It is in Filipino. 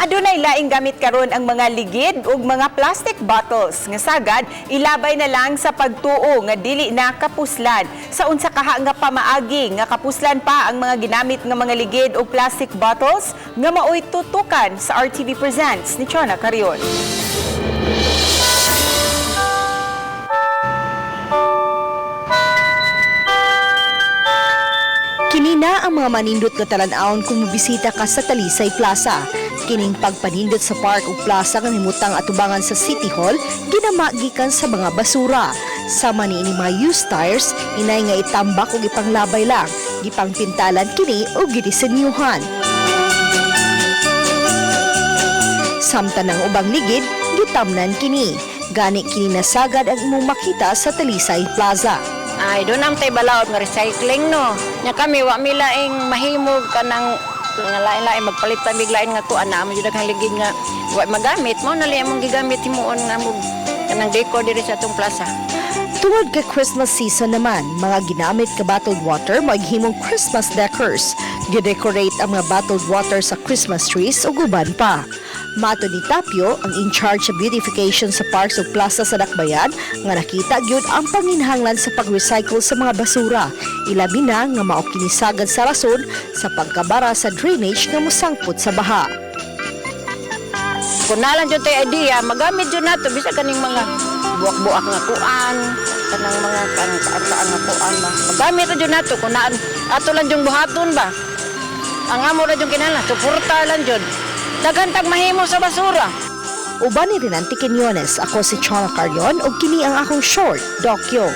Adunay laing gamit karon ang mga ligid ug mga plastic bottles nga sagad ilabay na lang sa pagtuo nga dili na kapuslan. Sa unsa kaha nga pamaagi nga kapuslan pa ang mga ginamit nga mga ligid ug plastic bottles nga maoy tutukan sa RTV Presents ni Chona Carion. Kinina ang mga manindot nga talan-awon kung mobisita ka sa Talisay Plaza. Kining pagpanindot sa park ug plaza nga himutang atubangan sa City Hall, ginamagikan sa mga basura. Sama niini mga used tires, inay nga itambak ug ipanglabay lang, gipangpintalan kini ug gidisenyuhan. Samtang ang ubang ligid, gitamnan kini. Gani kini nasagad ang imong makita sa Talisay Plaza. Ay, doon ang tayo balaod nga recycling, no? Nya kami, wa mi laing mahimog ka ng lain-lain, magpalit pa biglain nga kuan na, amon kang ligid nga, wa magamit mo, nali among gigamit himuon nga mo, kanang decor diri sa atong plaza. Tungod kay Christmas season naman, mga ginamit ka bottled water maghimong Christmas decors. Gidecorate ang mga bottled water sa Christmas trees o guban pa. Mato ni Tapio, ang in-charge sa beautification sa parks o plaza sa Dakbayan, nga nakita gyud ang panginhanglan sa pag-recycle sa mga basura. Ilabi na nga mao kini sagad sa rason sa pagkabara sa drainage nga mosangpot sa baha. Kung nalang dyan tayo idea, magamit dyan nato, bisa kaning mga buak-buak nga kuan, kanang mga kaan nga kuan ba. Magamit dyan nato, kung naan, ato lang dyan buhaton ba. Ang amo na dyan kinala, suporta lang dyan. Dagantag mahimo sa basura. Uban ni Rinanti Quinones, ako si Chona Carion ug kini ang akong short, Dokyo.